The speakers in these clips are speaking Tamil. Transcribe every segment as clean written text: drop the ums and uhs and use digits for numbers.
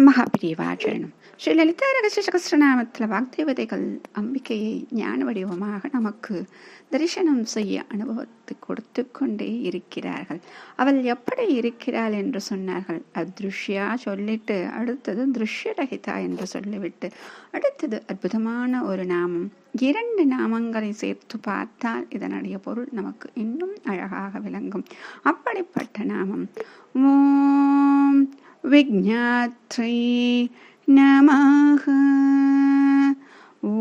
மகாபிரிவாச்சரணம். ஸ்ரீ லலிதா ரகசிய சகஸ்ரநாமத்தில் வாக்தேவதைகள் அம்பிகையை ஞான வடிவமாக நமக்கு தரிசனம் செய்ய அனுபவத்தை கொடுத்து கொண்டே இருக்கிறார்கள். அவள் எப்படி இருக்கிறாள் என்று சொன்னார்கள். அத்ருஷ்யா சொல்லிட்டு அடுத்தது திருஷ்யரகிதா என்று சொல்லிவிட்டு அடுத்தது அற்புதமான ஒரு நாமம். 2 நாமங்களை சேர்த்து பார்த்தால் இதனுடைய பொருள் நமக்கு இன்னும் அழகாக விளங்கும். அப்படிப்பட்ட நாமம் ஓம் விக்ஞாத்ரை நமஹ,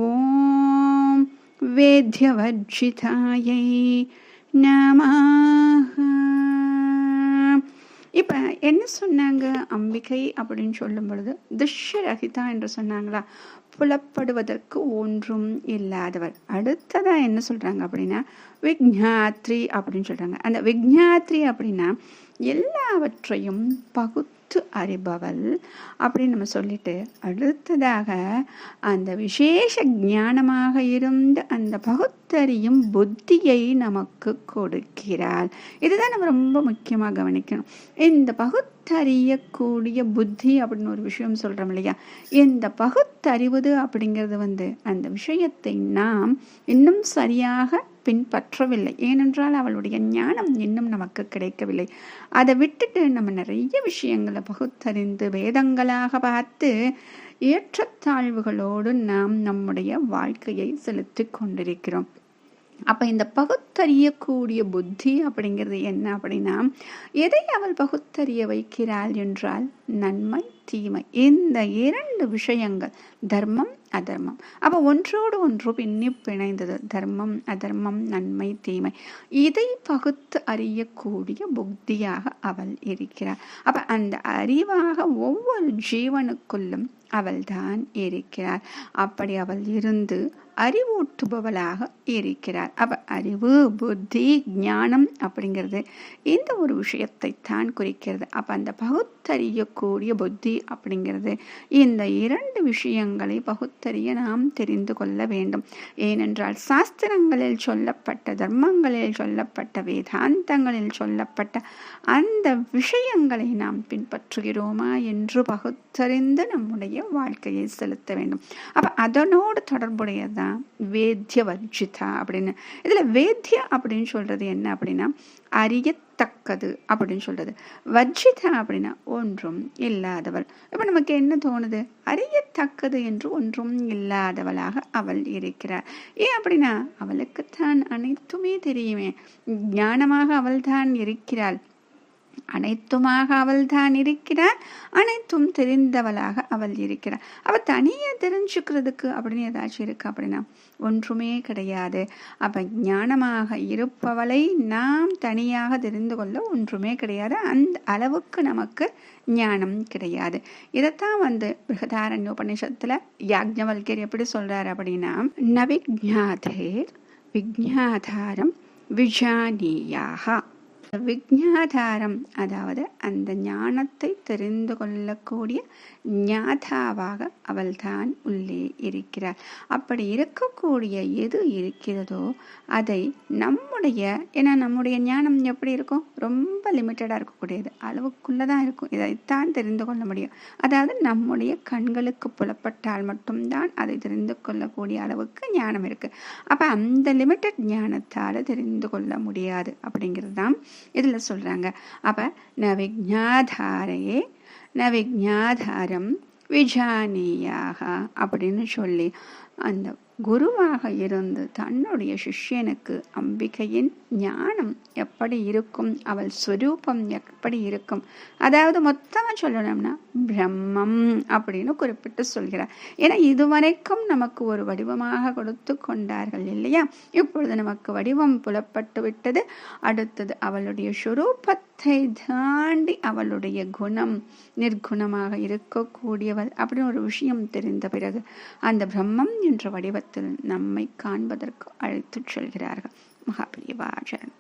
ஓம் வேத்யவர்ஜிதாயை நமஹ. இப்போ என்ன சொன்னாங்க அம்பிகை அப்படின்னு சொல்லும் பொழுது? துஷ்யரகிதா என்று சொன்னாங்களா, புலப்படுவதற்கு ஒன்றும் இல்லாதவர். அடுத்ததா என்ன சொல்றாங்க அப்படின்னா விக்ஞாத்ரி அப்படின்னு சொல்றாங்க. அந்த விக்ஞாத்ரி அப்படின்னா எல்லாவற்றையும் பகுத்து அறிபவள் அப்படின்னு நம்ம சொல்லிட்டு அடுத்ததாக அந்த விசேஷ ஞானமாக இருந்த அந்த பகுத்தறியும் புத்தியை நமக்கு கொடுக்கிறாள். இதுதான் நம்ம ரொம்ப முக்கியமாக கவனிக்கணும். இந்த பகுத்தறியக்கூடிய புத்தி அப்படின்னு ஒரு விஷயம் சொல்றோம் இல்லையா, இந்த பகுத்தறிவது அப்படிங்கிறது அந்த விஷயத்தை நாம் இன்னும் சரியாக பின்பற்றவில்லை. ஏனென்றால் அவளுடைய ஞானம் இன்னும் நமக்கு கிடைக்கவில்லை. அதை விட்டுட்டு நம்ம நிறைய விஷயங்களை பகுத்தறிந்து வேதங்களாக பார்த்து ஏற்றத்தாழ்வுகளோடு நாம் நம்முடைய வாழ்க்கையை செலுத்தி கொண்டிருக்கிறோம். அப்ப இந்த பகுத்தறியக்கூடிய புத்தி அப்படிங்கிறது என்ன அப்படின்னா, எதை அவள் பகுத்தறிய வைக்கிறாள் என்றால் நன்மை தீமை, இந்த 2 விஷயங்கள், தர்மம் அதர்மம். அப்ப ஒன்றோடு ஒன்று பின்னி பிணைந்தது. தர்மம் அதர்மம் நன்மை தீமை, இதை பகுத்து அறியக்கூடிய புத்தியாக அவள் இருக்கிறார். அப்ப அந்த அறிவாக ஒவ்வொரு ஜீவனுக்குள்ளும் அவள் தான் இருக்கிறார். அப்படி அவள் இருந்து அறிவூட்டுபவளாக இருக்கிறார். அப்ப அறிவு புத்தி ஞானம் அப்படிங்கிறது இந்த ஒரு விஷயத்தை தான் குறிக்கிறது. அப்ப அந்த பகுத்தறியக்கூடிய புத்தி அப்படிங்கிறது இந்த 2 விஷயங்களை பகுத்தறிய நாம் தெரிந்து கொள்ள வேண்டும். ஏனென்றால் சாஸ்திரங்களில் சொல்லப்பட்ட, தர்மங்களில் சொல்லப்பட்ட, வேதாந்தங்களில் சொல்லப்பட்ட அந்த விஷயங்களை நாம் பின்பற்றுகிறோமா என்று பகுத்தறிந்து நம்முடைய வாழ்க்கையை செலுத்த வேண்டும். அப்ப அதனோடு தொடர்புடையதான் வேத்ய வர்ஜிதா அப்படின்னு. இதுல வேத்ய அப்படின்னு சொல்றது என்ன அப்படின்னா அறியத்தக்கது அப்படின்னு சொல்றது. வர்ஜிதா அப்படின்னா ஒன்றும் இல்லாதவள். இப்ப நமக்கு என்ன தோணுது? அறியத்தக்கது என்று ஒன்றும் இல்லாதவளாக அவள் இருக்கிறார். ஏன் அப்படின்னா அவளுக்குத்தான் அனைத்துமே தெரியுமே. ஞானமாக அவள் தான் இருக்கிறாள், அனைத்துமாக அவள் தான் இருக்கிறார், அனைத்தும் தெரிந்தவளாக அவள் இருக்கிறார். அவள் தனியாக தெரிஞ்சுக்கிறதுக்கு அப்படின்னு ஏதாச்சும் இருக்கு அப்படின்னா ஒன்றுமே கிடையாது. அப்ப ஞானமாக இருப்பவளை நாம் தனியாக தெரிந்து கொள்ள ஒன்றுமே கிடையாது. அந்த அளவுக்கு நமக்கு ஞானம் கிடையாது. இதைத்தான் பிருஹதாரண்யோபநிஷத்துல யாக்ஞவல்கியர் எப்படி சொல்றாரு அப்படின்னா, நவிஜ்ஞாதேர் விஜ்ஞாதாரம் விஜானியாக. விஜ்ஞாதாரம் அதாவது அந்த ஞானத்தை தெரிந்து கொள்ளக்கூடிய ஞாதாவாக அவள் தான் உள்ளே இருக்கிறார். அப்படி இருக்கக்கூடிய எது இருக்கிறதோ அதை ஏன்னா நம்முடைய ஞானம் எப்படி இருக்கும்? ரொம்ப லிமிட்டடாக இருக்கக்கூடியது, அளவுக்குள்ளதான் இருக்கும். இதைத்தான் தெரிந்து கொள்ள முடியும். அதாவது நம்முடைய கண்களுக்கு புலப்பட்டால் மட்டும்தான் அதை தெரிந்து கொள்ளக்கூடிய அளவுக்கு ஞானம் இருக்கு. அப்ப அந்த லிமிட்டட் ஞானத்தால தெரிந்து கொள்ள முடியாது அப்படிங்கிறது தான் இதுல சொல்றாங்க. அப்ப நவிஜ்ஞாதாரையே நவிஜ்ஞாதாரம் விஜானியாக அப்படின்னு சொல்லி அந்த குருவாக இருந்து தன்னுடைய சிஷ்யனுக்கு அம்பிகையின் ஞானம் எப்படி இருக்கும், அவள் ஸ்வரூபம் எப்படி இருக்கும், அதாவது மொத்தமா சொல்லணும்னா பிரம்மம் அப்படின்னு குறிப்பிட்டு சொல்கிறார். ஏன்னா இதுவரைக்கும் நமக்கு ஒரு வடிவமாக கொடுத்து கொண்டார்கள் இல்லையா? இப்பொழுது நமக்கு வடிவம் புலப்பட்டு விட்டது. அடுத்தது அவளுடைய ஸ்வரூபத்தை தாண்டி அவளுடைய குணம் நிர்குணமாக இருக்கக்கூடியவள் அப்படின்னு ஒரு விஷயம் தெரிந்த பிறகு அந்த பிரம்மம் என்ற வடிவத்தில் நம்மை காண்பதற்கு அழைத்துச் செல்கிறார்கள். மகாபிரிவாச்சரணம்.